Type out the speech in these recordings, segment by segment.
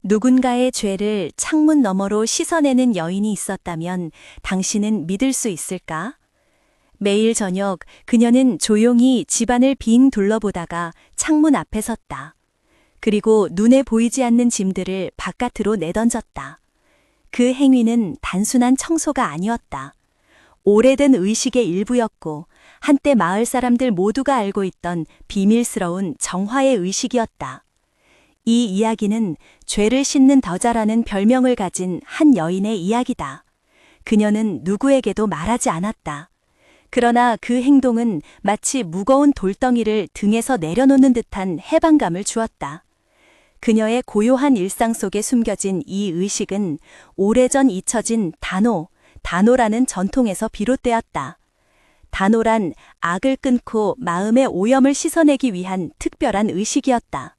누군가의 죄를 창문 너머로 씻어내는 여인이 있었다면 당신은 믿을 수 있을까? 매일 저녁 그녀는 조용히 집안을 빙 둘러보다가 창문 앞에 섰다. 그리고 눈에 보이지 않는 짐들을 바깥으로 내던졌다. 그 행위는 단순한 청소가 아니었다. 오래된 의식의 일부였고 한때 마을 사람들 모두가 알고 있던 비밀스러운 정화의 의식이었다. 이 이야기는 죄를 씻는 더자라는 별명을 가진 한 여인의 이야기다. 그녀는 누구에게도 말하지 않았다. 그러나 그 행동은 마치 무거운 돌덩이를 등에서 내려놓는 듯한 해방감을 주었다. 그녀의 고요한 일상 속에 숨겨진 이 의식은 오래전 잊혀진 단호라는 전통에서 비롯되었다. 단호란 악을 끊고 마음의 오염을 씻어내기 위한 특별한 의식이었다.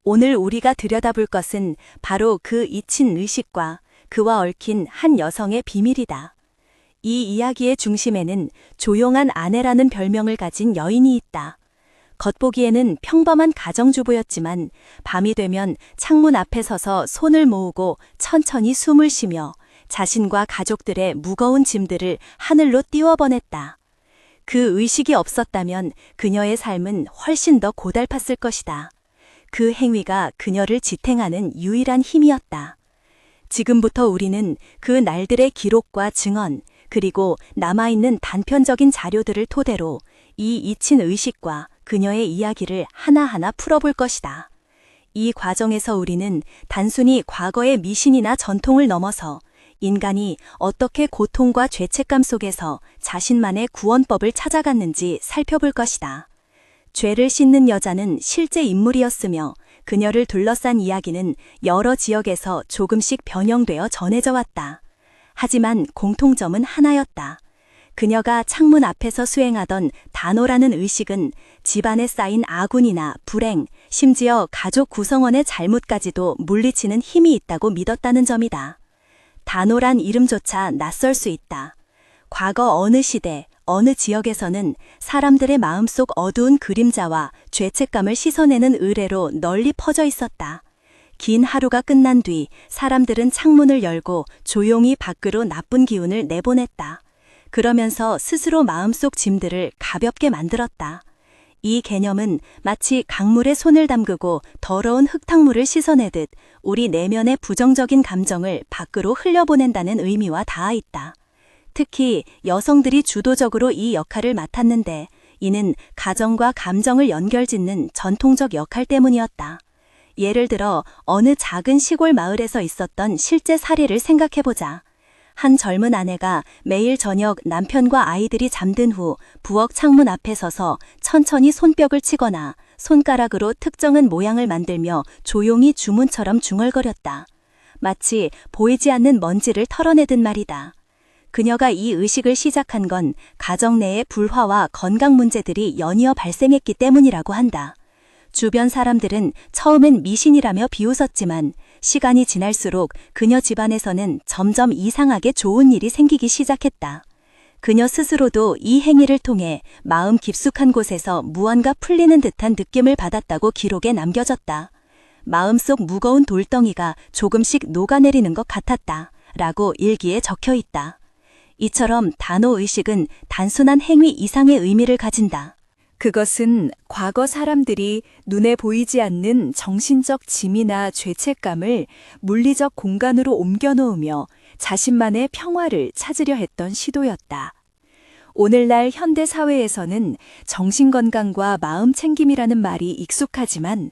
오늘 우리가 들여다볼 것은 바로 그 잊힌 의식과 그와 얽힌 한 여성의 비밀이다. 이 이야기의 중심에는 조용한 아내라는 별명을 가진 여인이 있다. 겉보기에는 평범한 가정주부였지만 밤이 되면 창문 앞에 서서 손을 모으고 천천히 숨을 쉬며 자신과 가족들의 무거운 짐들을 하늘로 띄워보냈다. 그 의식이 없었다면 그녀의 삶은 훨씬 더 고달팠을 것이다. 그 행위가 그녀를 지탱하는 유일한 힘이었다. 지금부터 우리는 그 날들의 기록과 증언, 그리고 남아있는 단편적인 자료들을 토대로 이 잊힌 의식과 그녀의 이야기를 하나하나 풀어볼 것이다. 이 과정에서 우리는 단순히 과거의 미신이나 전통을 넘어서 인간이 어떻게 고통과 죄책감 속에서 자신만의 구원법을 찾아갔는지 살펴볼 것이다. 죄를 씻는 여자는 실제 인물이었으며 그녀를 둘러싼 이야기는 여러 지역에서 조금씩 변형되어 전해져 왔다. 하지만 공통점은 하나였다. 그녀가 창문 앞에서 수행하던 단호라는 의식은 집안에 쌓인 아군이나 불행, 심지어 가족 구성원의 잘못까지도 물리치는 힘이 있다고 믿었다는 점이다. 단호란 이름조차 낯설 수 있다. 과거 어느 시대, 어느 지역에서는 사람들의 마음속 어두운 그림자와 죄책감을 씻어내는 의뢰로 널리 퍼져 있었다. 긴 하루가 끝난 뒤 사람들은 창문을 열고 조용히 밖으로 나쁜 기운을 내보냈다. 그러면서 스스로 마음속 짐들을 가볍게 만들었다. 이 개념은 마치 강물에 손을 담그고 더러운 흙탕물을 씻어내듯 우리 내면의 부정적인 감정을 밖으로 흘려보낸다는 의미와 닿아 있다. 특히 여성들이 주도적으로 이 역할을 맡았는데 이는 가정과 감정을 연결짓는 전통적 역할 때문이었다. 예를 들어 어느 작은 시골 마을에서 있었던 실제 사례를 생각해보자. 한 젊은 아내가 매일 저녁 남편과 아이들이 잠든 후 부엌 창문 앞에 서서 천천히 손뼉을 치거나 손가락으로 특정한 모양을 만들며 조용히 주문처럼 중얼거렸다. 마치 보이지 않는 먼지를 털어내듯 말이다. 그녀가 이 의식을 시작한 건 가정 내의 불화와 건강 문제들이 연이어 발생했기 때문이라고 한다. 주변 사람들은 처음엔 미신이라며 비웃었지만 시간이 지날수록 그녀 집안에서는 점점 이상하게 좋은 일이 생기기 시작했다. 그녀 스스로도 이 행위를 통해 마음 깊숙한 곳에서 무언가 풀리는 듯한 느낌을 받았다고 기록에 남겨졌다. 마음속 무거운 돌덩이가 조금씩 녹아내리는 것 같았다. 라고 일기에 적혀 있다. 이처럼 단호의식은 단순한 행위 이상의 의미를 가진다. 그것은 과거 사람들이 눈에 보이지 않는 정신적 짐이나 죄책감을 물리적 공간으로 옮겨놓으며 자신만의 평화를 찾으려 했던 시도였다. 오늘날 현대 사회에서는 정신건강과 마음 챙김이라는 말이 익숙하지만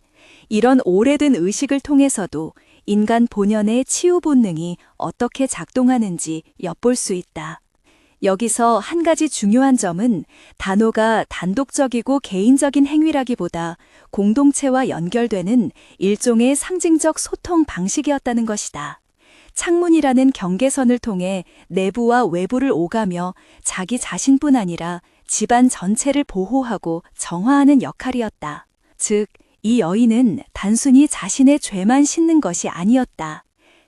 이런 오래된 의식을 통해서도 인간 본연의 치유 본능이 어떻게 작동하는지 엿볼 수 있다. 여기서 한 가지 중요한 점은 단호가 단독적이고 개인적인 행위라기보다 공동체와 연결되는 일종의 상징적 소통 방식이었다는 것이다. 창문이라는 경계선을 통해 내부와 외부를 오가며 자기 자신뿐 아니라 집안 전체를 보호하고 정화하는 역할이었다. 즉, 이 여인은 단순히 자신의 죄만 씻는 것이 아니었다.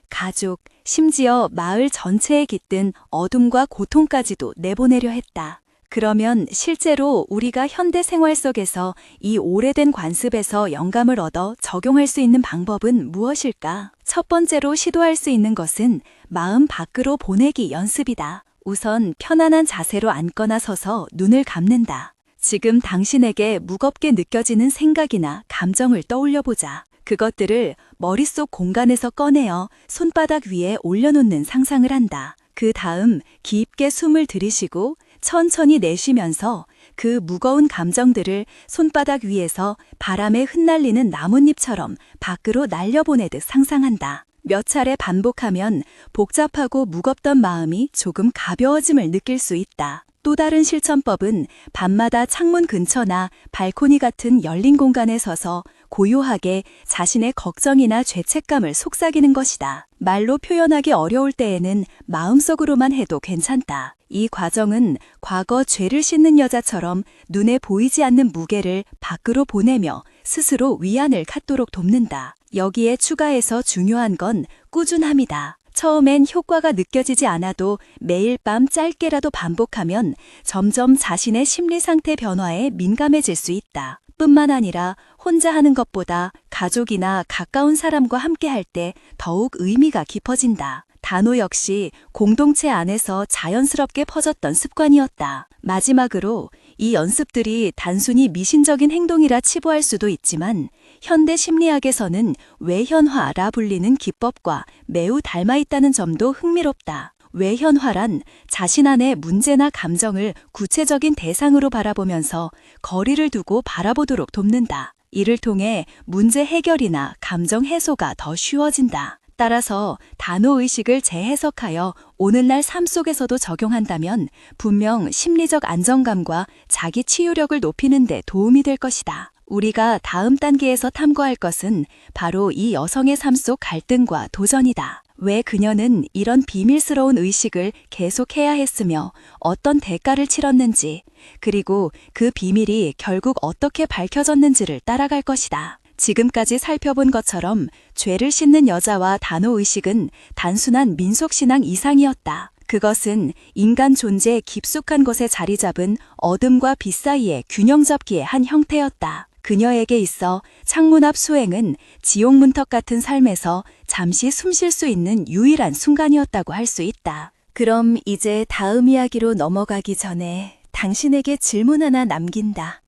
가족, 심지어 마을 전체에 깃든 어둠과 고통까지도 내보내려 했다. 그러면 실제로 우리가 현대 생활 속에서 이 오래된 관습에서 영감을 얻어 적용할 수 있는 방법은 무엇일까? 첫 번째로 시도할 수 있는 것은 마음 밖으로 보내기 연습이다. 우선 편안한 자세로 앉거나 서서 눈을 감는다. 지금 당신에게 무겁게 느껴지는 생각이나 감정을 떠올려 보자. 그것들을 머릿속 공간에서 꺼내어 손바닥 위에 올려놓는 상상을 한다. 그 다음 깊게 숨을 들이쉬고 천천히 내쉬면서 그 무거운 감정들을 손바닥 위에서 바람에 흩날리는 나뭇잎처럼 밖으로 날려보내듯 상상한다. 몇 차례 반복하면 복잡하고 무겁던 마음이 조금 가벼워짐을 느낄 수 있다. 또 다른 실천법은 밤마다 창문 근처나 발코니 같은 열린 공간에 서서 고요하게 자신의 걱정이나 죄책감을 속삭이는 것이다. 말로 표현하기 어려울 때에는 마음속으로만 해도 괜찮다. 이 과정은 과거 죄를 씻는 여자처럼 눈에 보이지 않는 무게를 밖으로 보내며 스스로 위안을 갖도록 돕는다. 여기에 추가해서 중요한 건 꾸준함이다. 처음엔 효과가 느껴지지 않아도 매일 밤 짧게라도 반복하면 점점 자신의 심리 상태 변화에 민감해질 수 있다. 뿐만 아니라 혼자 하는 것보다 가족이나 가까운 사람과 함께 할 때 더욱 의미가 깊어진다. 단호 역시 공동체 안에서 자연스럽게 퍼졌던 습관이었다. 마지막으로 이 연습들이 단순히 미신적인 행동이라 치부할 수도 있지만 현대 심리학에서는 외현화라 불리는 기법과 매우 닮아 있다는 점도 흥미롭다. 외현화란 자신 안의 문제나 감정을 구체적인 대상으로 바라보면서 거리를 두고 바라보도록 돕는다. 이를 통해 문제 해결이나 감정 해소가 더 쉬워진다. 따라서 단어의식을 재해석하여 오늘날 삶 속에서도 적용한다면 분명 심리적 안정감과 자기 치유력을 높이는 데 도움이 될 것이다. 우리가 다음 단계에서 탐구할 것은 바로 이 여성의 삶 속 갈등과 도전이다. 왜 그녀는 이런 비밀스러운 의식을 계속해야 했으며 어떤 대가를 치렀는지, 그리고 그 비밀이 결국 어떻게 밝혀졌는지를 따라갈 것이다. 지금까지 살펴본 것처럼 죄를 씻는 여자와 단호의식은 단순한 민속신앙 이상이었다. 그것은 인간 존재의 깊숙한 곳에 자리 잡은 어둠과 빛 사이의 균형 잡기의 한 형태였다. 그녀에게 있어 창문 앞 수행은 지옥 문턱 같은 삶에서 잠시 숨 쉴 수 있는 유일한 순간이었다고 할 수 있다. 그럼 이제 다음 이야기로 넘어가기 전에 당신에게 질문 하나 남긴다.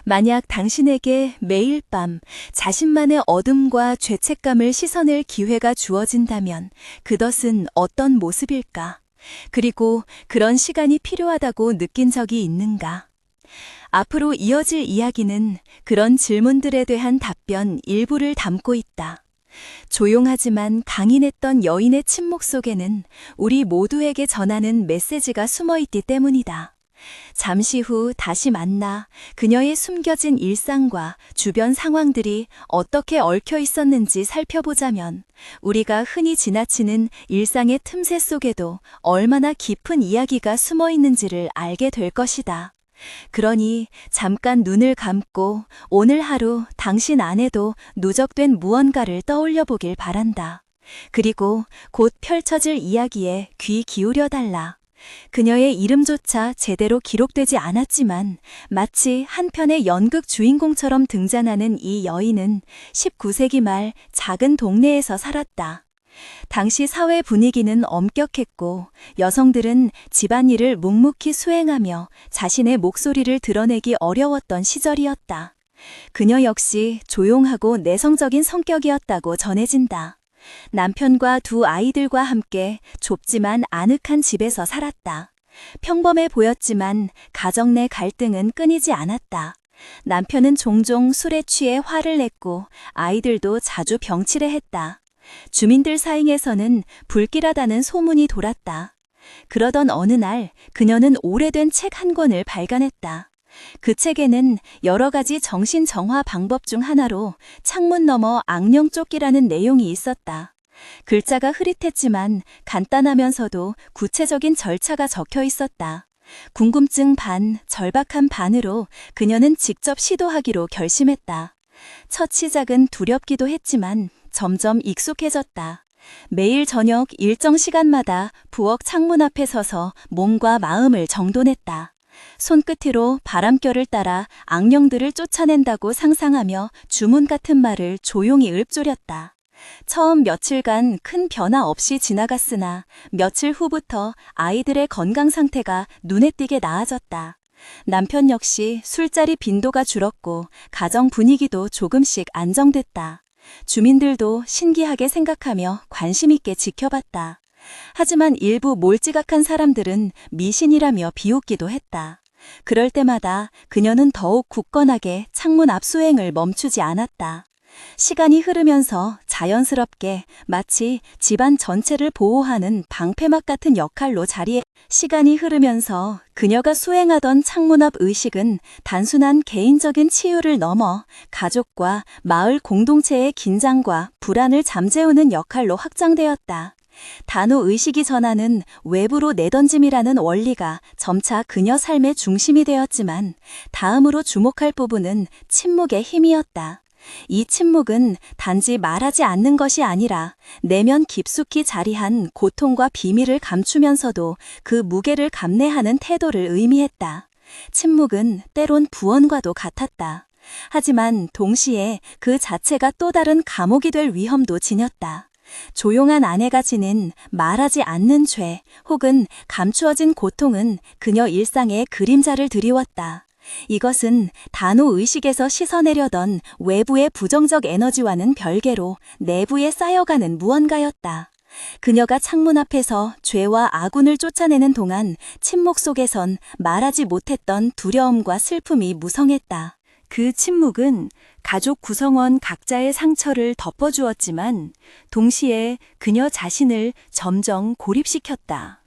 만약 당신에게 매일 밤 자신만의 어둠과 죄책감을 씻어낼 기회가 주어진다면 그것은 어떤 모습일까? 그리고 그런 시간이 필요하다고 느낀 적이 있는가? 앞으로 이어질 이야기는 그런 질문들에 대한 답변 일부를 담고 있다. 조용하지만 강인했던 여인의 침묵 속에는 우리 모두에게 전하는 메시지가 숨어 있기 때문이다. 잠시 후 다시 만나 그녀의 숨겨진 일상과 주변 상황들이 어떻게 얽혀 있었는지 살펴보자면 우리가 흔히 지나치는 일상의 틈새 속에도 얼마나 깊은 이야기가 숨어 있는지를 알게 될 것이다. 그러니 잠깐 눈을 감고 오늘 하루 당신 안에도 누적된 무언가를 떠올려 보길 바란다. 그리고 곧 펼쳐질 이야기에 귀 기울여 달라. 그녀의 이름조차 제대로 기록되지 않았지만 마치 한 편의 연극 주인공처럼 등장하는 이 여인은 19세기 말 작은 동네에서 살았다. 당시 사회 분위기는 엄격했고 여성들은 집안일을 묵묵히 수행하며 자신의 목소리를 드러내기 어려웠던 시절이었다. 그녀 역시 조용하고 내성적인 성격이었다고 전해진다. 남편과 두 아이들과 함께 좁지만 아늑한 집에서 살았다. 평범해 보였지만 가정 내 갈등은 끊이지 않았다. 남편은 종종 술에 취해 화를 냈고 아이들도 자주 병치레했다. 주민들 사이에서는 불길하다는 소문이 돌았다. 그러던 어느 날 그녀는 오래된 책 한 권을 발간했다. 그 책에는 여러 가지 정신정화 방법 중 하나로 창문 너머 악령 쫓기라는 내용이 있었다. 글자가 흐릿했지만 간단하면서도 구체적인 절차가 적혀 있었다. 궁금증 반, 절박한 반으로 그녀는 직접 시도하기로 결심했다. 첫 시작은 두렵기도 했지만 점점 익숙해졌다. 매일 저녁 일정 시간마다 부엌 창문 앞에 서서 몸과 마음을 정돈했다. 손끝으로 바람결을 따라 악령들을 쫓아낸다고 상상하며 주문 같은 말을 조용히 읊조렸다. 처음 며칠간 큰 변화 없이 지나갔으나 며칠 후부터 아이들의 건강 상태가 눈에 띄게 나아졌다. 남편 역시 술자리 빈도가 줄었고 가정 분위기도 조금씩 안정됐다. 주민들도 신기하게 생각하며 관심 있게 지켜봤다. 하지만 일부 몰지각한 사람들은 미신이라며 비웃기도 했다. 그럴 때마다 그녀는 더욱 굳건하게 창문 앞 수행을 멈추지 않았다. 시간이 흐르면서 자연스럽게 마치 집안 전체를 보호하는 방패막 같은 역할로 시간이 흐르면서 그녀가 수행하던 창문 앞 의식은 단순한 개인적인 치유를 넘어 가족과 마을 공동체의 긴장과 불안을 잠재우는 역할로 확장되었다. 단호 의식이 전하는 외부로 내던짐이라는 원리가 점차 그녀 삶의 중심이 되었지만 다음으로 주목할 부분은 침묵의 힘이었다. 이 침묵은 단지 말하지 않는 것이 아니라 내면 깊숙이 자리한 고통과 비밀을 감추면서도 그 무게를 감내하는 태도를 의미했다. 침묵은 때론 부언과도 같았다. 하지만 동시에 그 자체가 또 다른 감옥이 될 위험도 지녔다. 조용한 아내가 지닌 말하지 않는 죄 혹은 감추어진 고통은 그녀 일상의 그림자를 드리웠다. 이것은 단호 의식에서 씻어내려던 외부의 부정적 에너지와는 별개로 내부에 쌓여가는 무언가였다. 그녀가 창문 앞에서 죄와 아군을 쫓아내는 동안 침묵 속에선 말하지 못했던 두려움과 슬픔이 무성했다. 그 침묵은 가족 구성원 각자의 상처를 덮어주었지만 동시에 그녀 자신을 점점 고립시켰다.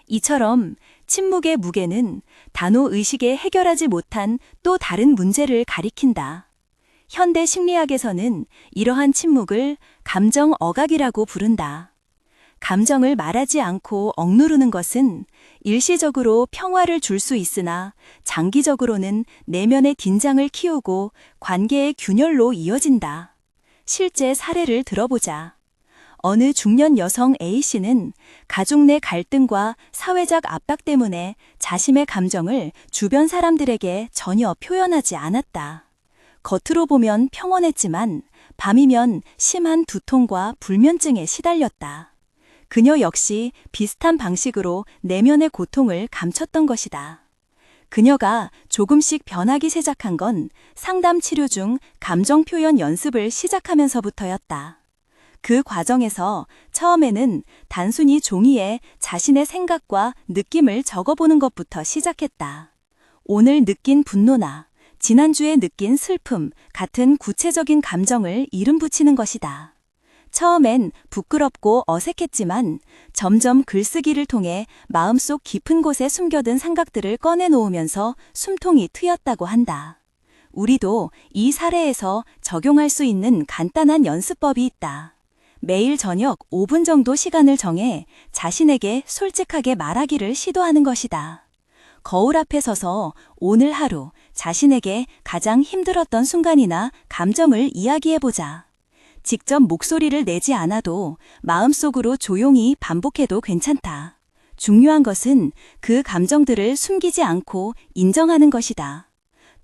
이처럼 침묵의 무게는 단호 의식에 해결하지 못한 또 다른 문제를 가리킨다. 현대 심리학에서는 이러한 침묵을 감정 억압이라고 부른다. 감정을 말하지 않고 억누르는 것은 일시적으로 평화를 줄 수 있으나 장기적으로는 내면의 긴장을 키우고 관계의 균열로 이어진다. 실제 사례를 들어보자. 어느 중년 여성 A씨는 가족 내 갈등과 사회적 압박 때문에 자신의 감정을 주변 사람들에게 전혀 표현하지 않았다. 겉으로 보면 평온했지만 밤이면 심한 두통과 불면증에 시달렸다. 그녀 역시 비슷한 방식으로 내면의 고통을 감췄던 것이다. 그녀가 조금씩 변하기 시작한 건 상담 치료 중 감정 표현 연습을 시작하면서부터였다. 그 과정에서 처음에는 단순히 종이에 자신의 생각과 느낌을 적어보는 것부터 시작했다. 오늘 느낀 분노나 지난주에 느낀 슬픔 같은 구체적인 감정을 이름 붙이는 것이다. 처음엔 부끄럽고 어색했지만 점점 글쓰기를 통해 마음속 깊은 곳에 숨겨둔 생각들을 꺼내놓으면서 숨통이 트였다고 한다. 우리도 이 사례에서 적용할 수 있는 간단한 연습법이 있다. 매일 저녁 5분 정도 시간을 정해 자신에게 솔직하게 말하기를 시도하는 것이다. 거울 앞에 서서 오늘 하루 자신에게 가장 힘들었던 순간이나 감정을 이야기해보자. 직접 목소리를 내지 않아도 마음속으로 조용히 반복해도 괜찮다. 중요한 것은 그 감정들을 숨기지 않고 인정하는 것이다.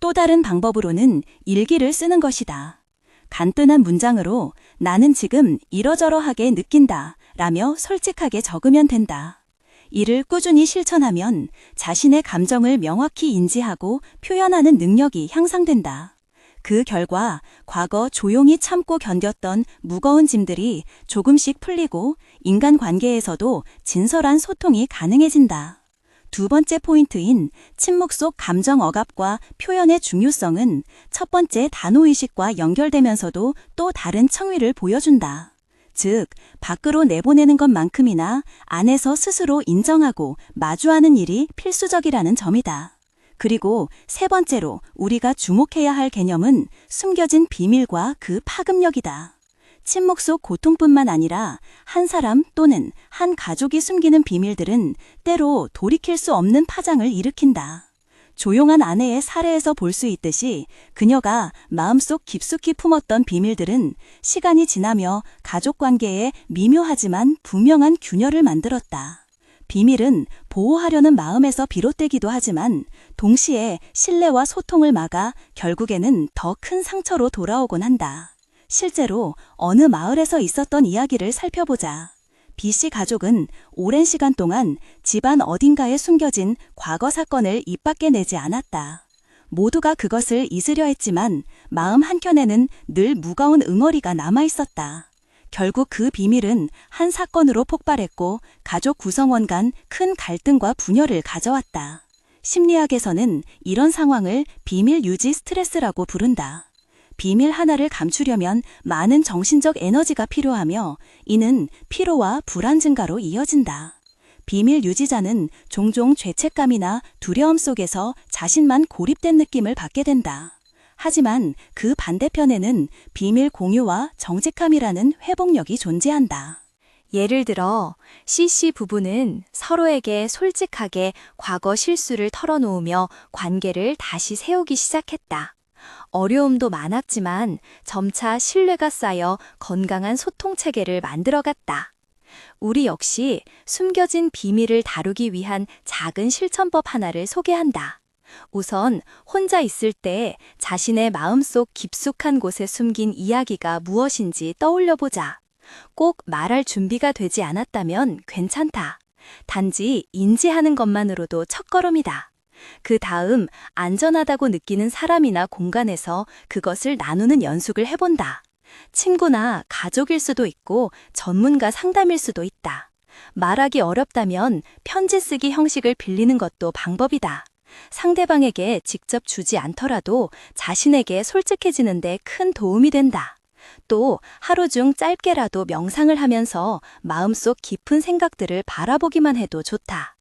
또 다른 방법으로는 일기를 쓰는 것이다. 간단한 문장으로 나는 지금 이러저러하게 느낀다 라며 솔직하게 적으면 된다. 이를 꾸준히 실천하면 자신의 감정을 명확히 인지하고 표현하는 능력이 향상된다. 그 결과 과거 조용히 참고 견뎠던 무거운 짐들이 조금씩 풀리고 인간관계에서도 진솔한 소통이 가능해진다. 두 번째 포인트인 침묵 속 감정 억압과 표현의 중요성은 첫 번째 단호의식과 연결되면서도 또 다른 층위를 보여준다. 즉, 밖으로 내보내는 것만큼이나 안에서 스스로 인정하고 마주하는 일이 필수적이라는 점이다. 그리고 세 번째로 우리가 주목해야 할 개념은 숨겨진 비밀과 그 파급력이다. 침묵 속 고통뿐만 아니라 한 사람 또는 한 가족이 숨기는 비밀들은 때로 돌이킬 수 없는 파장을 일으킨다. 조용한 아내의 사례에서 볼 수 있듯이 그녀가 마음속 깊숙이 품었던 비밀들은 시간이 지나며 가족 관계에 미묘하지만 분명한 균열을 만들었다. 비밀은 보호하려는 마음에서 비롯되기도 하지만 동시에 신뢰와 소통을 막아 결국에는 더 큰 상처로 돌아오곤 한다. 실제로 어느 마을에서 있었던 이야기를 살펴보자. B씨 가족은 오랜 시간 동안 집안 어딘가에 숨겨진 과거 사건을 입 밖에 내지 않았다. 모두가 그것을 잊으려 했지만 마음 한켠에는 늘 무거운 응어리가 남아있었다. 결국 그 비밀은 한 사건으로 폭발했고 가족 구성원 간 큰 갈등과 분열을 가져왔다. 심리학에서는 이런 상황을 비밀 유지 스트레스라고 부른다. 비밀 하나를 감추려면 많은 정신적 에너지가 필요하며 이는 피로와 불안 증가로 이어진다. 비밀 유지자는 종종 죄책감이나 두려움 속에서 자신만 고립된 느낌을 받게 된다. 하지만 그 반대편에는 비밀 공유와 정직함이라는 회복력이 존재한다. 예를 들어 C씨 부부는 서로에게 솔직하게 과거 실수를 털어놓으며 관계를 다시 세우기 시작했다. 어려움도 많았지만 점차 신뢰가 쌓여 건강한 소통 체계를 만들어갔다. 우리 역시 숨겨진 비밀을 다루기 위한 작은 실천법 하나를 소개한다. 우선 혼자 있을 때 자신의 마음속 깊숙한 곳에 숨긴 이야기가 무엇인지 떠올려보자. 꼭 말할 준비가 되지 않았다면 괜찮다. 단지 인지하는 것만으로도 첫걸음이다. 그 다음 안전하다고 느끼는 사람이나 공간에서 그것을 나누는 연습을 해본다. 친구나 가족일 수도 있고 전문가 상담일 수도 있다. 말하기 어렵다면 편지 쓰기 형식을 빌리는 것도 방법이다. 상대방에게 직접 주지 않더라도 자신에게 솔직해지는 데 큰 도움이 된다. 또 하루 중 짧게라도 명상을 하면서 마음속 깊은 생각들을 바라보기만 해도 좋다.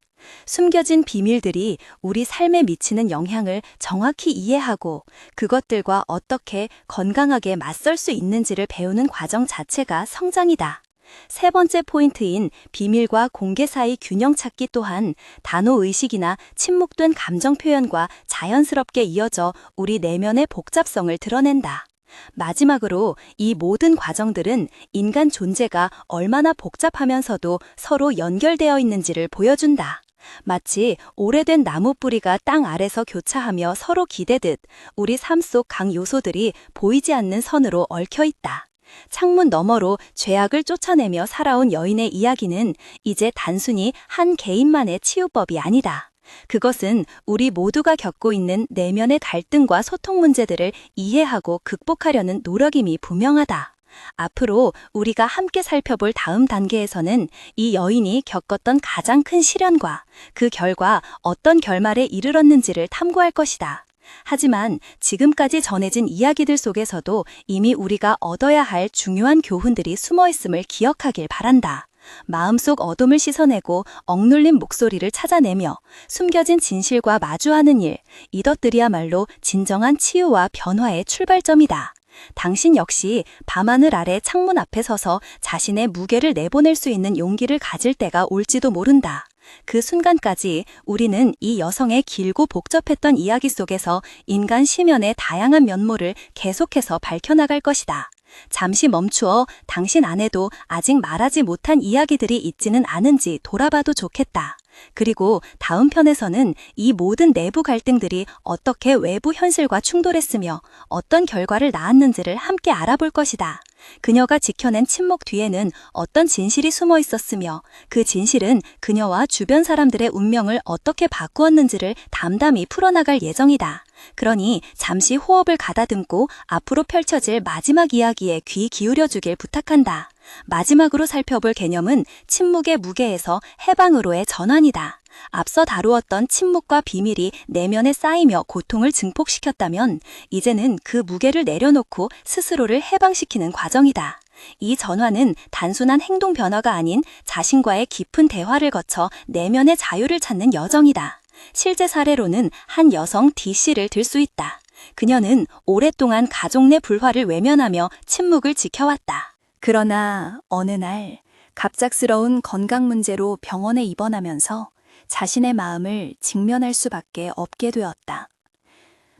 숨겨진 비밀들이 우리 삶에 미치는 영향을 정확히 이해하고 그것들과 어떻게 건강하게 맞설 수 있는지를 배우는 과정 자체가 성장이다. 세 번째 포인트인 비밀과 공개 사이 균형 찾기 또한 단호의식이나 침묵된 감정 표현과 자연스럽게 이어져 우리 내면의 복잡성을 드러낸다. 마지막으로 이 모든 과정들은 인간 존재가 얼마나 복잡하면서도 서로 연결되어 있는지를 보여준다. 마치 오래된 나무 뿌리가 땅 아래서 교차하며 서로 기대듯 우리 삶 속 각 요소들이 보이지 않는 선으로 얽혀 있다. 창문 너머로 죄악을 쫓아내며 살아온 여인의 이야기는 이제 단순히 한 개인만의 치유법이 아니다. 그것은 우리 모두가 겪고 있는 내면의 갈등과 소통 문제들을 이해하고 극복하려는 노력임이 분명하다. 앞으로 우리가 함께 살펴볼 다음 단계에서는 이 여인이 겪었던 가장 큰 시련과 그 결과 어떤 결말에 이르렀는지를 탐구할 것이다. 하지만 지금까지 전해진 이야기들 속에서도 이미 우리가 얻어야 할 중요한 교훈들이 숨어 있음을 기억하길 바란다. 마음속 어둠을 씻어내고 억눌린 목소리를 찾아내며 숨겨진 진실과 마주하는 일, 이것들이야말로 진정한 치유와 변화의 출발점이다. 당신 역시 밤하늘 아래 창문 앞에 서서 자신의 무게를 내보낼 수 있는 용기를 가질 때가 올지도 모른다. 그 순간까지 우리는 이 여성의 길고 복잡했던 이야기 속에서 인간 심연의 다양한 면모를 계속해서 밝혀나갈 것이다. 잠시 멈추어 당신 안에도 아직 말하지 못한 이야기들이 있지는 않은지 돌아봐도 좋겠다. 그리고 다음 편에서는 이 모든 내부 갈등들이 어떻게 외부 현실과 충돌했으며 어떤 결과를 낳았는지를 함께 알아볼 것이다. 그녀가 지켜낸 침묵 뒤에는 어떤 진실이 숨어 있었으며 그 진실은 그녀와 주변 사람들의 운명을 어떻게 바꾸었는지를 담담히 풀어나갈 예정이다. 그러니 잠시 호흡을 가다듬고 앞으로 펼쳐질 마지막 이야기에 귀 기울여주길 부탁한다. 마지막으로 살펴볼 개념은 침묵의 무게에서 해방으로의 전환이다. 앞서 다루었던 침묵과 비밀이 내면에 쌓이며 고통을 증폭시켰다면 이제는 그 무게를 내려놓고 스스로를 해방시키는 과정이다. 이 전환은 단순한 행동 변화가 아닌 자신과의 깊은 대화를 거쳐 내면의 자유를 찾는 여정이다. 실제 사례로는 한 여성 D씨를 들 수 있다. 그녀는 오랫동안 가족 내 불화를 외면하며 침묵을 지켜왔다. 그러나 어느 날 갑작스러운 건강 문제로 병원에 입원하면서 자신의 마음을 직면할 수밖에 없게 되었다.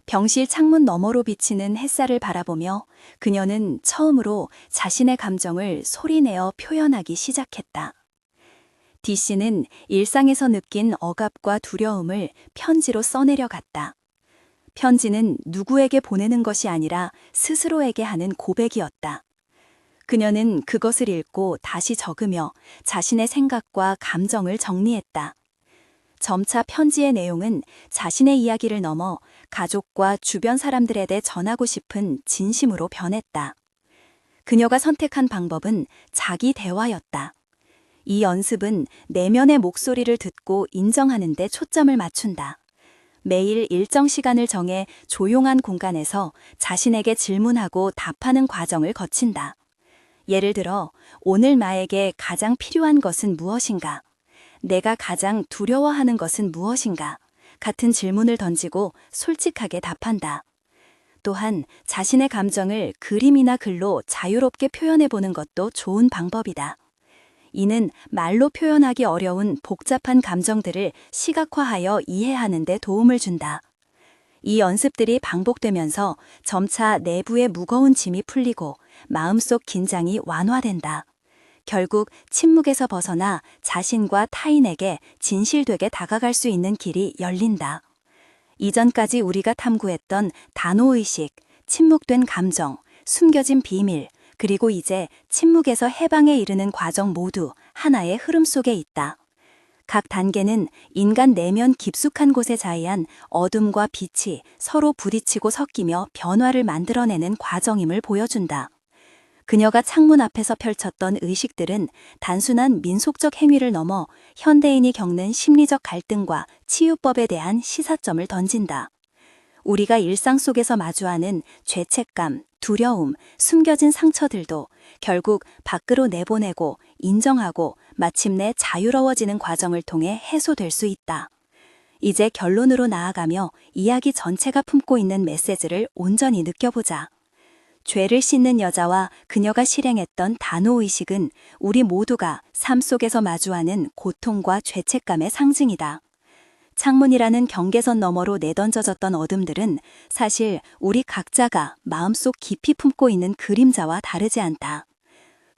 병실 창문 너머로 비치는 햇살을 바라보며 그녀는 처음으로 자신의 감정을 소리내어 표현하기 시작했다. D씨는 일상에서 느낀 억압과 두려움을 편지로 써내려 갔다. 편지는 누구에게 보내는 것이 아니라 스스로에게 하는 고백이었다. 그녀는 그것을 읽고 다시 적으며 자신의 생각과 감정을 정리했다. 점차 편지의 내용은 자신의 이야기를 넘어 가족과 주변 사람들에게 전하고 싶은 진심으로 변했다. 그녀가 선택한 방법은 자기 대화였다. 이 연습은 내면의 목소리를 듣고 인정하는 데 초점을 맞춘다. 매일 일정 시간을 정해 조용한 공간에서 자신에게 질문하고 답하는 과정을 거친다. 예를 들어, 오늘 나에게 가장 필요한 것은 무엇인가? 내가 가장 두려워하는 것은 무엇인가? 같은 질문을 던지고 솔직하게 답한다. 또한 자신의 감정을 그림이나 글로 자유롭게 표현해보는 것도 좋은 방법이다. 이는 말로 표현하기 어려운 복잡한 감정들을 시각화하여 이해하는 데 도움을 준다. 이 연습들이 반복되면서 점차 내부의 무거운 짐이 풀리고 마음속 긴장이 완화된다. 결국 침묵에서 벗어나 자신과 타인에게 진실되게 다가갈 수 있는 길이 열린다. 이전까지 우리가 탐구했던 단호의식, 침묵된 감정, 숨겨진 비밀, 그리고 이제 침묵에서 해방에 이르는 과정 모두 하나의 흐름 속에 있다. 각 단계는 인간 내면 깊숙한 곳에 자리한 어둠과 빛이 서로 부딪히고 섞이며 변화를 만들어내는 과정임을 보여준다. 그녀가 창문 앞에서 펼쳤던 의식들은 단순한 민속적 행위를 넘어 현대인이 겪는 심리적 갈등과 치유법에 대한 시사점을 던진다. 우리가 일상 속에서 마주하는 죄책감, 두려움, 숨겨진 상처들도 결국 밖으로 내보내고 인정하고 마침내 자유로워지는 과정을 통해 해소될 수 있다. 이제 결론으로 나아가며 이야기 전체가 품고 있는 메시지를 온전히 느껴보자. 죄를 씻는 여자와 그녀가 실행했던 단호의식은 우리 모두가 삶 속에서 마주하는 고통과 죄책감의 상징이다. 창문이라는 경계선 너머로 내던져졌던 어둠들은 사실 우리 각자가 마음속 깊이 품고 있는 그림자와 다르지 않다.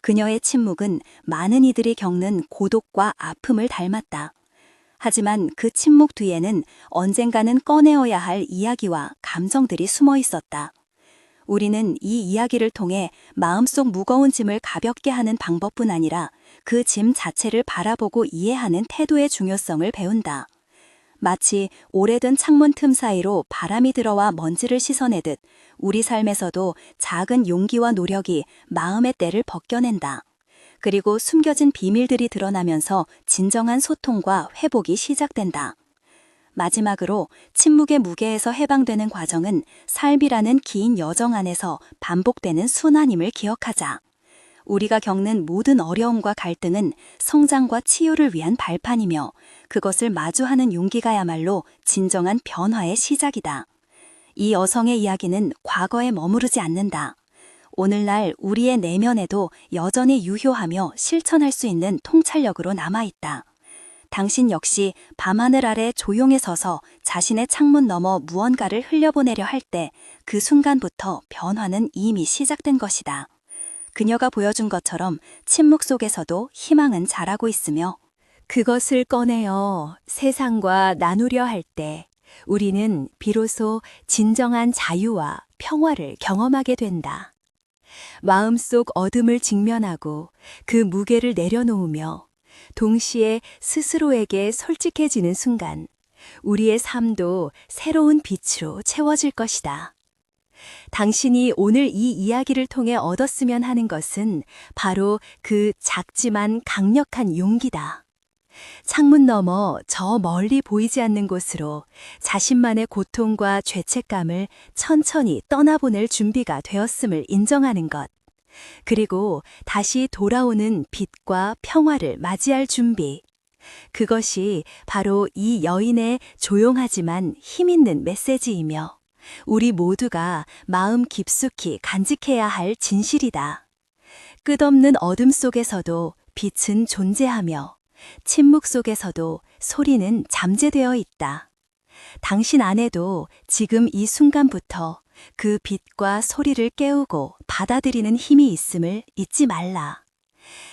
그녀의 침묵은 많은 이들이 겪는 고독과 아픔을 닮았다. 하지만 그 침묵 뒤에는 언젠가는 꺼내어야 할 이야기와 감정들이 숨어 있었다. 우리는 이 이야기를 통해 마음속 무거운 짐을 가볍게 하는 방법뿐 아니라 그 짐 자체를 바라보고 이해하는 태도의 중요성을 배운다. 마치 오래된 창문 틈 사이로 바람이 들어와 먼지를 씻어내듯 우리 삶에서도 작은 용기와 노력이 마음의 때를 벗겨낸다. 그리고 숨겨진 비밀들이 드러나면서 진정한 소통과 회복이 시작된다. 마지막으로 침묵의 무게에서 해방되는 과정은 삶이라는 긴 여정 안에서 반복되는 순환임을 기억하자. 우리가 겪는 모든 어려움과 갈등은 성장과 치유를 위한 발판이며 그것을 마주하는 용기가야말로 진정한 변화의 시작이다. 이 여성의 이야기는 과거에 머무르지 않는다. 오늘날 우리의 내면에도 여전히 유효하며 실천할 수 있는 통찰력으로 남아있다. 당신 역시 밤하늘 아래 조용히 서서 자신의 창문 너머 무언가를 흘려보내려 할 때 그 순간부터 변화는 이미 시작된 것이다. 그녀가 보여준 것처럼 침묵 속에서도 희망은 자라고 있으며 그것을 꺼내어 세상과 나누려 할 때 우리는 비로소 진정한 자유와 평화를 경험하게 된다. 마음속 어둠을 직면하고 그 무게를 내려놓으며 동시에 스스로에게 솔직해지는 순간 우리의 삶도 새로운 빛으로 채워질 것이다. 당신이 오늘 이 이야기를 통해 얻었으면 하는 것은 바로 그 작지만 강력한 용기다. 창문 너머 저 멀리 보이지 않는 곳으로 자신만의 고통과 죄책감을 천천히 떠나보낼 준비가 되었음을 인정하는 것. 그리고 다시 돌아오는 빛과 평화를 맞이할 준비. 그것이 바로 이 여인의 조용하지만 힘있는 메시지이며 우리 모두가 마음 깊숙이 간직해야 할 진실이다. 끝없는 어둠 속에서도 빛은 존재하며 침묵 속에서도 소리는 잠재되어 있다. 당신 안에도 지금 이 순간부터 그 빛과 소리를 깨우고 받아들이는 힘이 있음을 잊지 말라.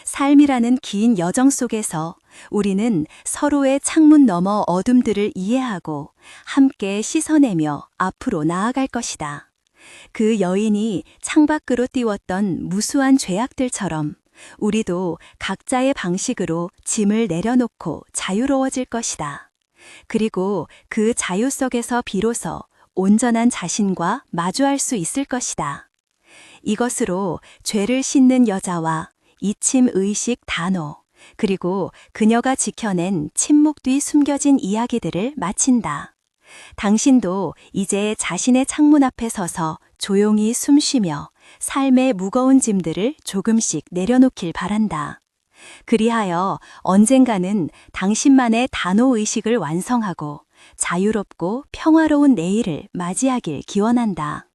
삶이라는 긴 여정 속에서 우리는 서로의 창문 너머 어둠들을 이해하고 함께 씻어내며 앞으로 나아갈 것이다. 그 여인이 창밖으로 띄웠던 무수한 죄악들처럼 우리도 각자의 방식으로 짐을 내려놓고 자유로워질 것이다. 그리고 그 자유 속에서 비로소 온전한 자신과 마주할 수 있을 것이다. 이것으로 죄를 씻는 여자와 이침 의식 단호, 그리고 그녀가 지켜낸 침묵 뒤 숨겨진 이야기들을 마친다. 당신도 이제 자신의 창문 앞에 서서 조용히 숨 쉬며 삶의 무거운 짐들을 조금씩 내려놓길 바란다. 그리하여 언젠가는 당신만의 단호의식을 완성하고 자유롭고 평화로운 내일을 맞이하길 기원한다.